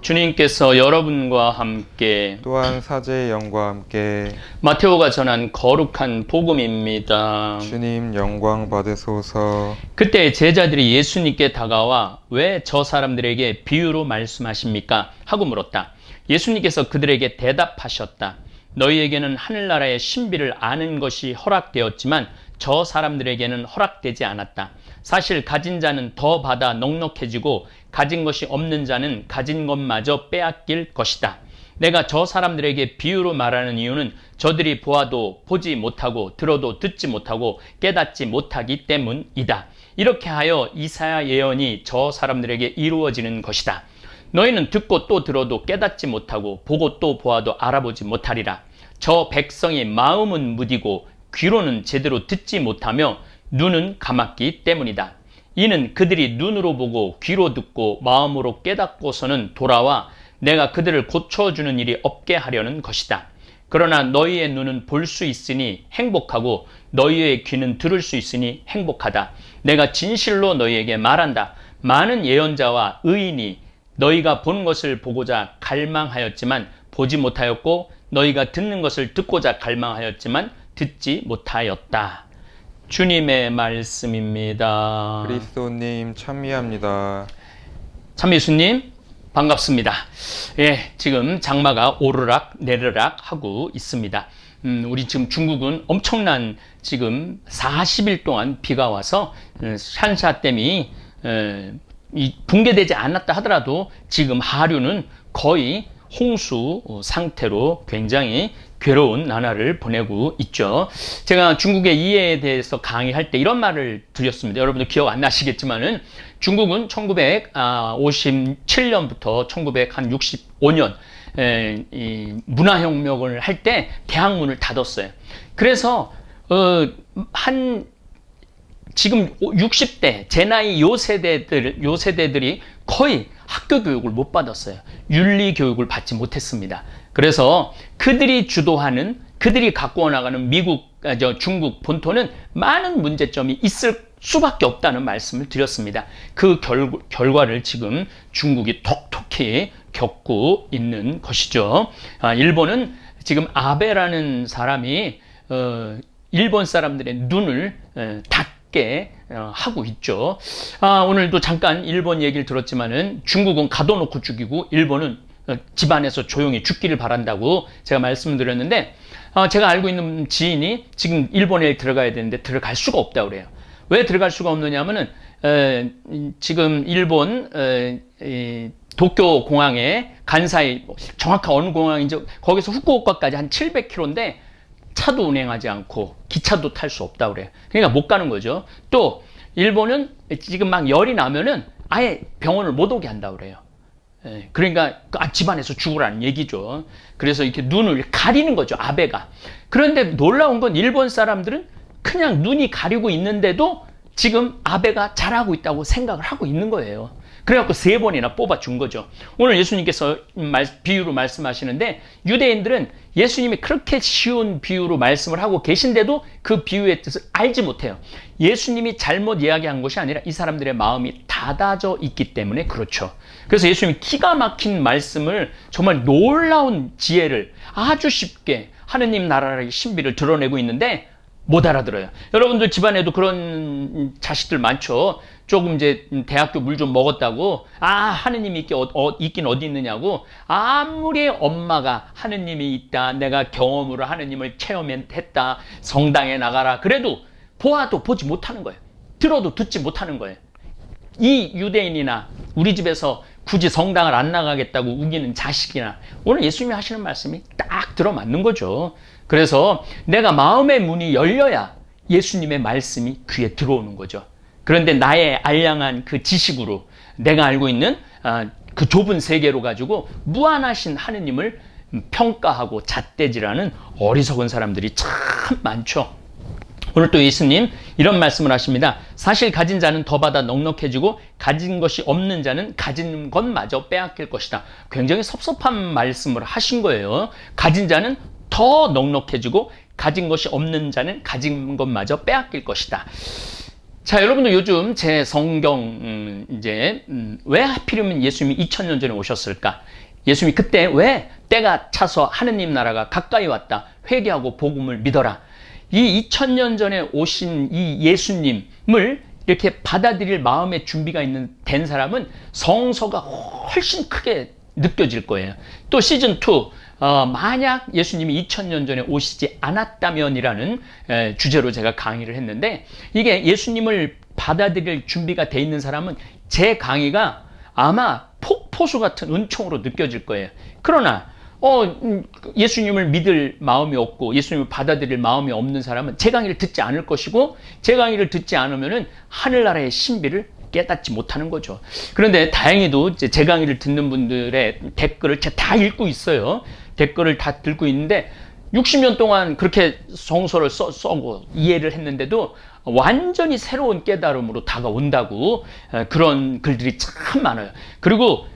주님께서 여러분과 함께 또한 사제의 영과 함께 마테오가 전한 거룩한 복음입니다. 주님 영광 받으소서. 그때 제자들이 예수님께 다가와 왜 저 사람들에게 비유로 말씀하십니까? 하고 물었다. 예수님께서 그들에게 대답하셨다. 너희에게는 하늘나라의 신비를 아는 것이 허락되었지만 저 사람들에게는 허락되지 않았다. 사실 가진 자는 더 받아 넉넉해지고 가진 것이 없는 자는 가진 것마저 빼앗길 것이다. 내가 저 사람들에게 비유로 말하는 이유는 저들이 보아도 보지 못하고 들어도 듣지 못하고 깨닫지 못하기 때문이다. 이렇게 하여 이사야 예언이 저 사람들에게 이루어지는 것이다. 너희는 듣고 또 들어도 깨닫지 못하고 보고 또 보아도 알아보지 못하리라. 저 백성이 마음은 무디고 귀로는 제대로 듣지 못하며 눈은 감았기 때문이다. 이는 그들이 눈으로 보고 귀로 듣고 마음으로 깨닫고서는 돌아와 내가 그들을 고쳐주는 일이 없게 하려는 것이다. 그러나 너희의 눈은 볼 수 있으니 행복하고 너희의 귀는 들을 수 있으니 행복하다. 내가 진실로 너희에게 말한다. 많은 예언자와 의인이 너희가 본 것을 보고자 갈망하였지만 보지 못하였고 너희가 듣는 것을 듣고자 갈망하였지만 듣지 못하였다. 주님의 말씀입니다. 그리스도님 참미합니다. 참예수님 반갑습니다. 예, 지금 장마가 오르락 내리락 하고 있습니다. 우리 지금 중국은 엄청난 지금 40일 동안 비가 와서 샨샤댐이 붕괴되지 않았다 하더라도 지금 하류는 거의 홍수 상태로 굉장히 괴로운 나날을 보내고 있죠. 제가 중국의 이해에 대해서 강의할 때 이런 말을 드렸습니다. 여러분들 기억 안 나시겠지만은 중국은 1957년부터 1965년 문화혁명을 할 때 대학문을 닫았어요. 그래서 지금 60대 제 나이 요 세대들이 거의 학교 교육을 못 받았어요. 윤리 교육을 받지 못했습니다. 그래서 그들이 주도하는, 그들이 갖고 나가는 중국 본토는 많은 문제점이 있을 수밖에 없다는 말씀을 드렸습니다. 그 결과를 지금 중국이 톡톡히 겪고 있는 것이죠. 일본은 지금 아베라는 사람이 일본 사람들의 눈을 닫게 하고 있죠. 오늘도 잠깐 일본 얘기를 들었지만은 중국은 가둬놓고 죽이고 일본은 집안에서 조용히 죽기를 바란다고 제가 말씀드렸는데, 제가 알고 있는 지인이 지금 일본에 들어가야 되는데 들어갈 수가 없다고 그래요. 왜 들어갈 수가 없느냐 하면은 지금 일본 도쿄 공항에 간사이, 정확한 어느 공항인지, 거기서 후쿠오카까지 한 700km인데 차도 운행하지 않고 기차도 탈 수 없다고 그래요. 그러니까 못 가는 거죠. 또 일본은 지금 막 열이 나면은 아예 병원을 못 오게 한다고 그래요. 그러니까 집안에서 죽으라는 얘기죠. 그래서 이렇게 눈을 가리는 거죠, 아베가. 그런데 놀라운 건 일본 사람들은 그냥 눈이 가리고 있는데도 지금 아베가 잘하고 있다고 생각을 하고 있는 거예요. 그래갖고 3번이나 뽑아준 거죠. 오늘 예수님께서 비유로 말씀하시는데, 유대인들은 예수님이 그렇게 쉬운 비유로 말씀을 하고 계신데도 그 비유의 뜻을 알지 못해요. 예수님이 잘못 이야기한 것이 아니라 이 사람들의 마음이 닫아져 있기 때문에 그렇죠. 그래서 예수님이 기가 막힌 말씀을, 정말 놀라운 지혜를 아주 쉽게 하느님 나라의 신비를 드러내고 있는데 못 알아들어요. 여러분들 집안에도 그런 자식들 많죠. 조금 이제 대학교 물 좀 먹었다고 하느님이 있긴 어디 있느냐고, 아무리 엄마가 하느님이 있다, 내가 경험으로 하느님을 체험했다, 성당에 나가라 그래도 보아도 보지 못하는 거예요. 들어도 듣지 못하는 거예요. 이 유대인이나 우리 집에서 굳이 성당을 안 나가겠다고 우기는 자식이나 오늘 예수님이 하시는 말씀이 딱 들어맞는 거죠. 그래서 내가 마음의 문이 열려야 예수님의 말씀이 귀에 들어오는 거죠. 그런데 나의 알량한 그 지식으로 내가 알고 있는 그 좁은 세계로 가지고 무한하신 하느님을 평가하고 잣대질하는 어리석은 사람들이 참 많죠. 오늘 또 예수님 이런 말씀을 하십니다. 사실 가진 자는 더 받아 넉넉해지고 가진 것이 없는 자는 가진 것마저 빼앗길 것이다. 굉장히 섭섭한 말씀을 하신 거예요. 가진 자는 더 넉넉해지고 가진 것이 없는 자는 가진 것마저 빼앗길 것이다. 자, 여러분들 요즘 제 성경 왜 하필이면 예수님이 2000년 전에 오셨을까? 예수님이 그때 왜 때가 차서 하느님 나라가 가까이 왔다. 회개하고 복음을 믿어라. 이 2000년 전에 오신 이 예수님을 이렇게 받아들일 마음의 준비가 된 사람은 성서가 훨씬 크게 느껴질 거예요. 또 시즌2, 만약 예수님이 2000년 전에 오시지 않았다면이라는 주제로 제가 강의를 했는데, 이게 예수님을 받아들일 준비가 돼 있는 사람은 제 강의가 아마 폭포수 같은 은총으로 느껴질 거예요. 그러나 예수님을 믿을 마음이 없고 예수님을 받아들일 마음이 없는 사람은 제 강의를 듣지 않을 것이고, 제 강의를 듣지 않으면은 하늘나라의 신비를 깨닫지 못하는 거죠. 그런데 다행히도 제 강의를 듣는 분들의 댓글을 제가 다 읽고 있어요. 댓글을 다 읽고 있는데 60년 동안 그렇게 성서를 써고 이해를 했는데도 완전히 새로운 깨달음으로 다가온다고 그런 글들이 참 많아요. 그리고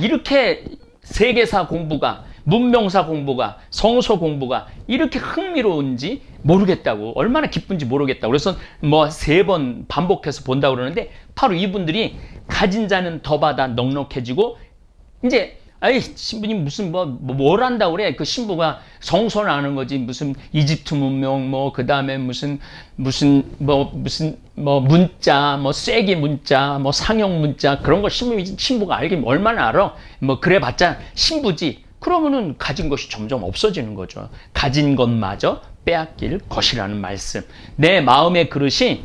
이렇게 세계사 공부가, 문명사 공부가, 성서 공부가 이렇게 흥미로운지 모르겠다고, 얼마나 기쁜지 모르겠다고. 그래서 3번 반복해서 본다고 그러는데, 바로 이분들이 가진 자는 더 받아 넉넉해지고, 이제 신부님 무슨 뭘 한다고 그래? 그 신부가 성서를 아는 거지. 무슨 이집트 문명, 그 다음에 무슨 문자, 쐐기 문자, 상형 문자, 그런 거 신부가 알긴 얼마나 알아? 그래봤자 신부지. 그러면은 가진 것이 점점 없어지는 거죠. 가진 것마저 빼앗길 것이라는 말씀. 내 마음의 그릇이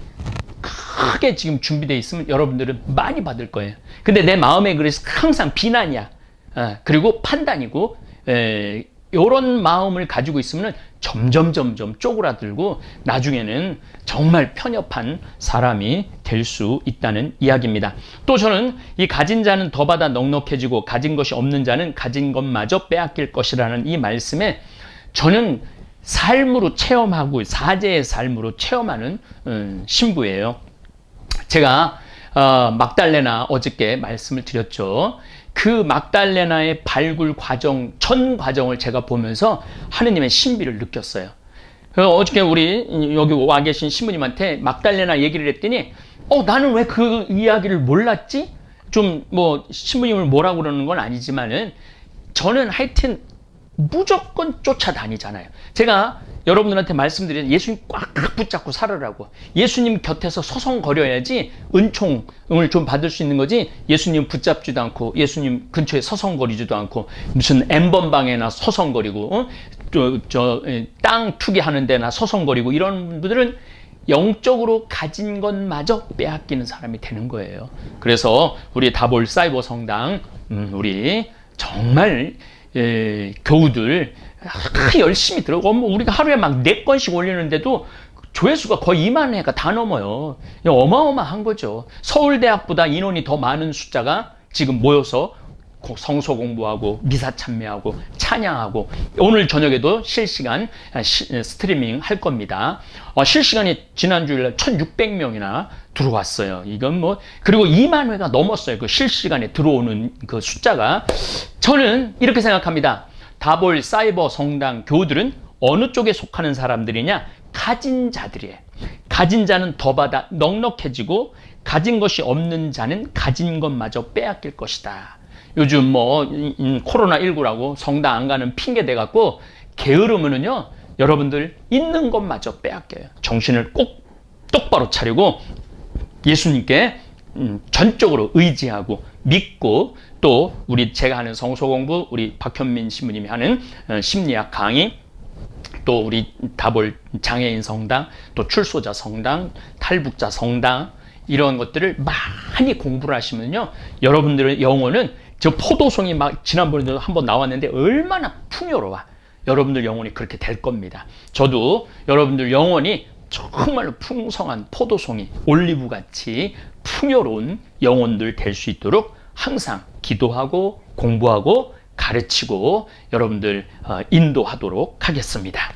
크게 지금 준비되어 있으면 여러분들은 많이 받을 거예요. 근데 내 마음의 그릇이 항상 비난이야. 그리고 판단이고, 이런 마음을 가지고 있으면 점점 쪼그라들고 나중에는 정말 편협한 사람이 될 수 있다는 이야기입니다. 또 저는 이 가진 자는 더 받아 넉넉해지고 가진 것이 없는 자는 가진 것마저 빼앗길 것이라는 이 말씀에 저는 삶으로 체험하고, 사제의 삶으로 체험하는 신부예요. 제가 막달레나 어저께 말씀을 드렸죠. 그 막달레나의 발굴 과정, 전 과정을 제가 보면서 하느님의 신비를 느꼈어요. 어저께 우리 여기 와 계신 신부님한테 막달레나 얘기를 했더니 나는 왜 그 이야기를 몰랐지? 좀 신부님을 뭐라고 그러는 건 아니지만은 저는 하여튼 무조건 쫓아다니잖아요. 제가 여러분들한테 말씀드린 예수님 꽉 붙잡고 살으라고. 예수님 곁에서 서성거려야지 은총을 좀 받을 수 있는 거지, 예수님 붙잡지도 않고 예수님 근처에 서성거리지도 않고 무슨 엠번방에나 서성거리고 땅 투기하는 데나 서성거리고, 이런 분들은 영적으로 가진 것마저 빼앗기는 사람이 되는 거예요. 그래서 우리 다볼 사이버 성당 우리 정말 교우들 열심히 들어오고, 우리가 하루에 막 4건씩 올리는데도 조회수가 거의 2만 회가 다 넘어요. 어마어마한 거죠. 서울대학보다 인원이 더 많은 숫자가 지금 모여서 성서 공부하고 미사 참여하고 찬양하고, 오늘 저녁에도 실시간 스트리밍 할 겁니다. 실시간이 지난주일날 1600명이나 들어왔어요. 이건 그리고 2만 회가 넘었어요. 그 실시간에 들어오는 그 숫자가. 저는 이렇게 생각합니다. 다볼 사이버 성당 교우들은 어느 쪽에 속하는 사람들이냐? 가진 자들이에요. 가진 자는 더 받아 넉넉해지고 가진 것이 없는 자는 가진 것마저 빼앗길 것이다. 요즘 코로나19라고 성당 안 가는 핑계 대갖고 게으르면은요, 여러분들 있는 것마저 빼앗겨요. 정신을 꼭 똑바로 차리고 예수님께 전적으로 의지하고 믿고, 또 제가 하는 성서 공부, 우리 박현민 신부님이 하는 심리학 강의, 또 우리 다볼 장애인 성당, 또 출소자 성당, 탈북자 성당, 이런 것들을 많이 공부를 하시면요, 여러분들의 영혼은, 저 포도송이 지난번에도 한번 나왔는데 얼마나 풍요로워. 여러분들 영혼이 그렇게 될 겁니다. 저도 여러분들 영혼이 정말로 풍성한 포도송이, 올리브같이 풍요로운 영혼들 될 수 있도록 항상 기도하고 공부하고 가르치고 여러분들 인도하도록 하겠습니다.